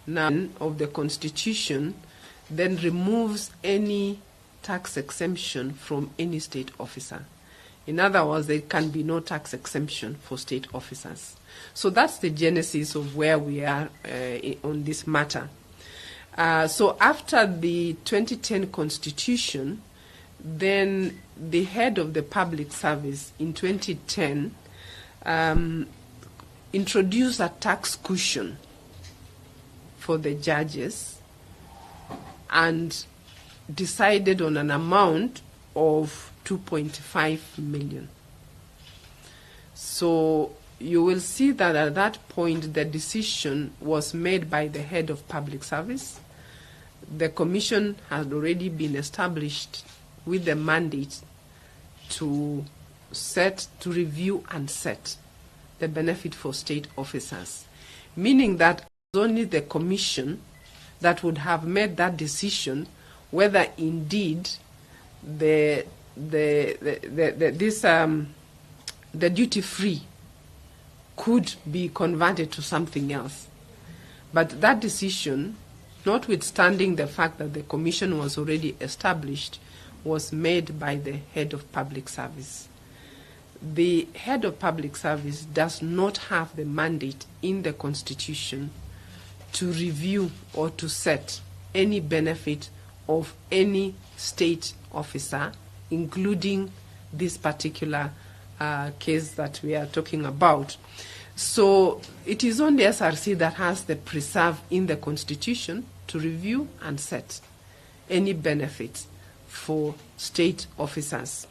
Now, of the Constitution then removes any tax exemption from any state officer. In other words, there can be no tax exemption for state officers. So that's the genesis of where we are on this matter. So after the 2010 Constitution, then the head of the public service in 2010 introduced a tax cushion for the judges and decided on an amount of 2.5 million. So you will see that at that point the decision was made by the head of public service. The commission had already been established with the mandate to review and set the benefit for state officers, meaning that only the commission that would have made that decision whether indeed the duty-free could be converted to something else. But that decision, notwithstanding the fact that the commission was already established, was made by the head of public service. The head of public service does not have the mandate in the Constitution to review or to set any benefit of any state officer, including this particular case that we are talking about. So it is only SRC that has the preserve in the Constitution to review and set any benefit for state officers.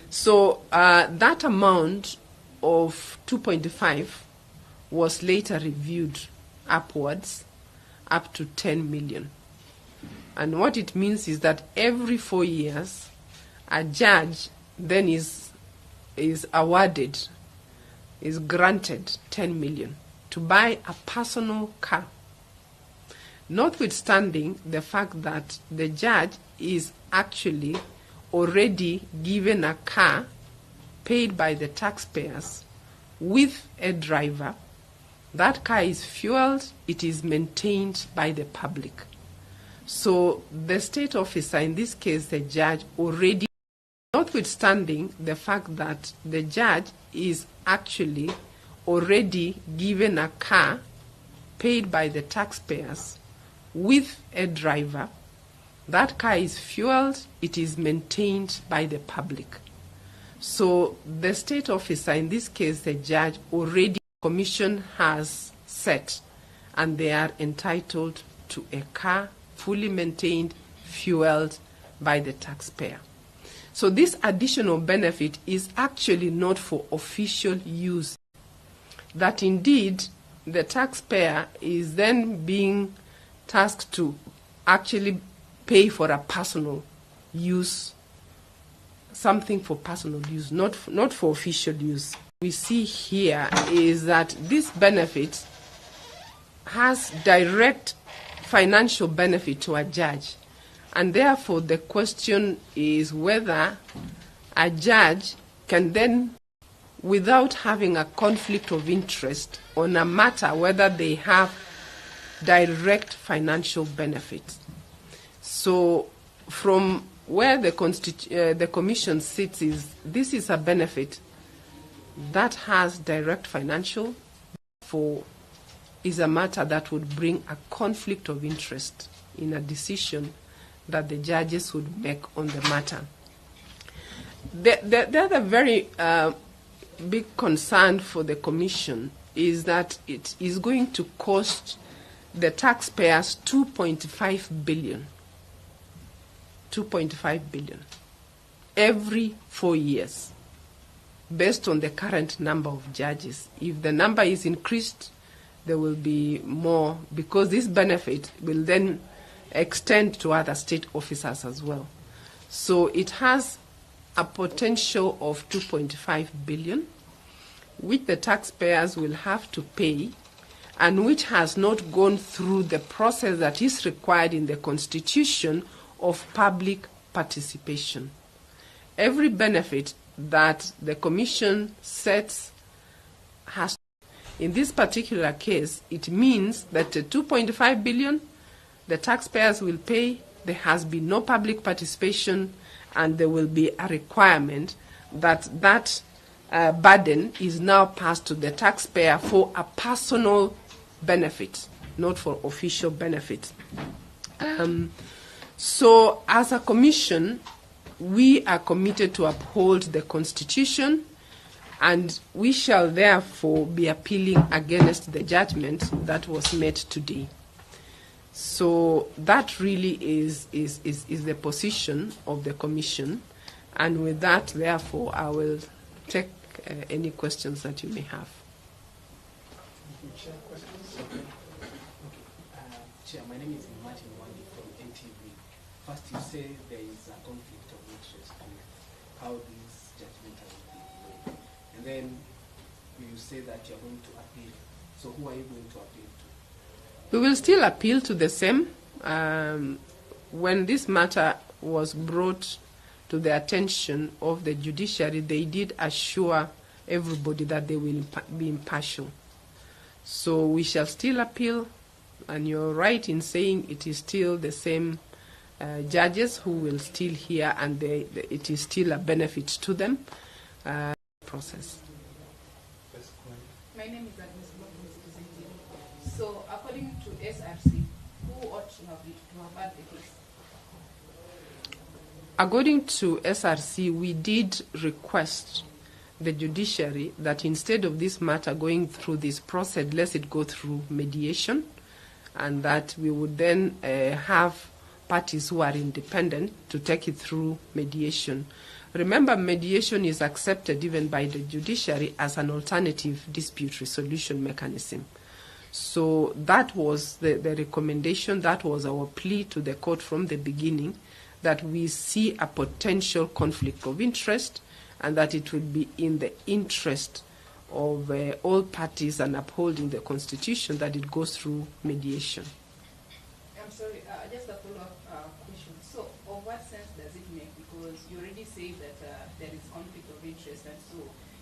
So that amount of 2.5 was later reviewed upwards up to 10 million. And what it means is that every 4 years, a judge then is awarded, is granted 10 million to buy a personal car, notwithstanding the fact that the judge is actually already given a car paid by the taxpayers with a driver. That car is fueled, it is maintained by the public. So the state officer, in this case the judge, already, notwithstanding the fact that the judge is actually already given a car paid by the taxpayers with a driver, that car is fueled, it is maintained by the public. So the state officer, in this case the judge, already commission has set, and they are entitled to a car fully maintained, fueled by the taxpayer. So this additional benefit is actually not for official use. That indeed the taxpayer is then being tasked to actually pay for a personal use, something for personal use, not for official use. We see here is that this benefit has direct financial benefit to a judge, and therefore the question is whether a judge can then, without having a conflict of interest on a matter whether they have direct financial benefit. So from where the commission sits is, this is a benefit that has direct financial, is a matter that would bring a conflict of interest in a decision that the judges would make on the matter. The other very big concern for the commission is that it is going to cost the taxpayers 2.5 billion. 2.5 billion every 4 years, based on the current number of judges. If the number is increased, there will be more, because this benefit will then extend to other state officers as well. So it has a potential of 2.5 billion, which the taxpayers will have to pay, and which has not gone through the process that is required in the Constitution of public participation. Every benefit that the Commission sets has, In this particular case, it means that the 2.5 billion the taxpayers will pay, there has been no public participation, and there will be a requirement that that burden is now passed to the taxpayer for a personal benefit, not for official benefit. So as a commission, we are committed to uphold the Constitution, and we shall therefore be appealing against the judgment that was made today. So that really is the position of the Commission, and with that, therefore, I will take any questions that you may have. Chair, questions? Okay. Chair, my name is Martin Wandi from NTV. First, you say there is a conflict of interest with how these judgments are being made. And then you say that you're going to appeal. So who are you going to appeal to? We will still appeal to the same. When this matter was brought to the attention of the judiciary, they did assure everybody that they will be impartial. So we shall still appeal, and you're right in saying it is still the same judges who will still hear, and it is still a benefit to them process. My name is Agnes Block from Citizen TV. So according to SRC, who ought to have had the case? According to SRC, we did request the judiciary that instead of this matter going through this process, let it go through mediation, and that we would then have parties who are independent to take it through mediation. Remember, mediation is accepted even by the judiciary as an alternative dispute resolution mechanism. So that was the recommendation, that was our plea to the court from the beginning, that we see a potential conflict of interest, and that it would be in the interest of all parties and upholding the Constitution that it goes through mediation. I'm sorry, just a follow-up question. So, of what sense does it make? Because you already say that there is conflict of interest, and so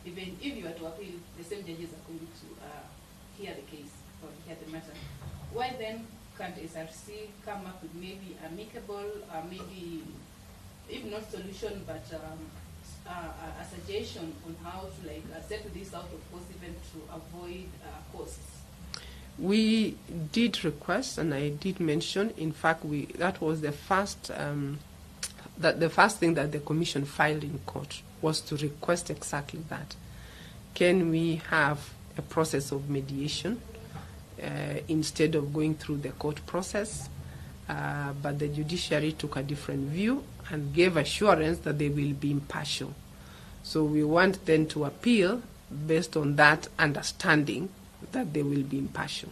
even if you are to appeal, the same judges are going to hear the case or hear the matter. Why then can't SRC come up with maybe amicable, maybe if not solution, but a suggestion on how to settle this out of court, even to avoid costs? We did request, and I did mention, in fact, that was the first the first thing that the Commission filed in court was to request exactly that. Can we have a process of mediation instead of going through the court process? But the judiciary took a different view and gave assurance that they will be impartial. So we want them to appeal based on that understanding that they will be impartial.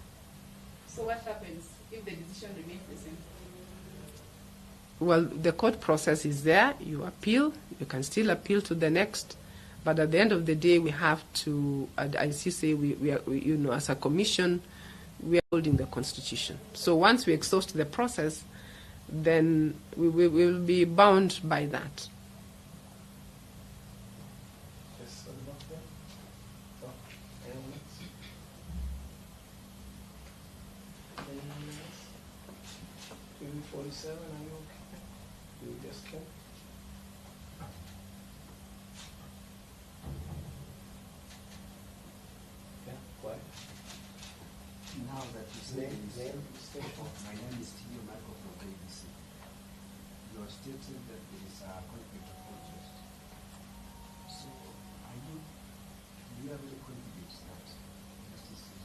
So what happens if the decision remains the same? Well, the court process is there. You appeal. You can still appeal to the next. But at the end of the day, we have to, as you say, we are, as a commission, we are holding the Constitution. So once we exhaust the process, then we will be bound by that. Yes, anyone there? Oh, anyone else? Anyone else? 347, are you okay? You just came? Yeah, quiet. Now that you say my name is T. Marco from ABC. You are stating that there is a conflict of interest. So, do you have any confidence that justice is?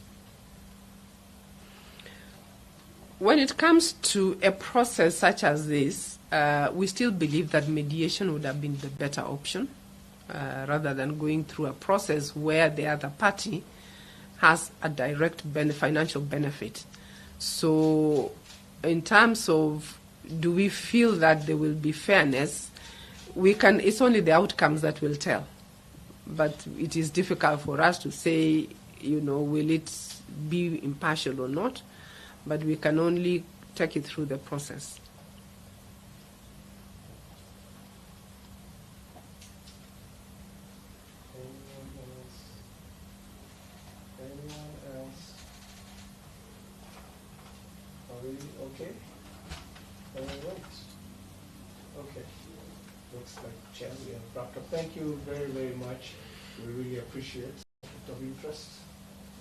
When it comes to a process such as this, we still believe that mediation would have been the better option, rather than going through a process where the other party has a direct financial benefit. So in terms of, do we feel that there will be fairness, it's only the outcomes that will tell. But it is difficult for us to say, will it be impartial or not, but we can only take it through the process. Anyone else? Anyone Are we okay? All right. Okay. Looks like, Chair, we have wrapped up. Thank you very, very much. We really appreciate it of interest.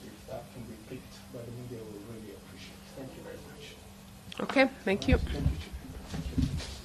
If that can be picked by the media, we'll really appreciate it. Thank you very much. Okay, thank you. Thank you, Chair. Thank you.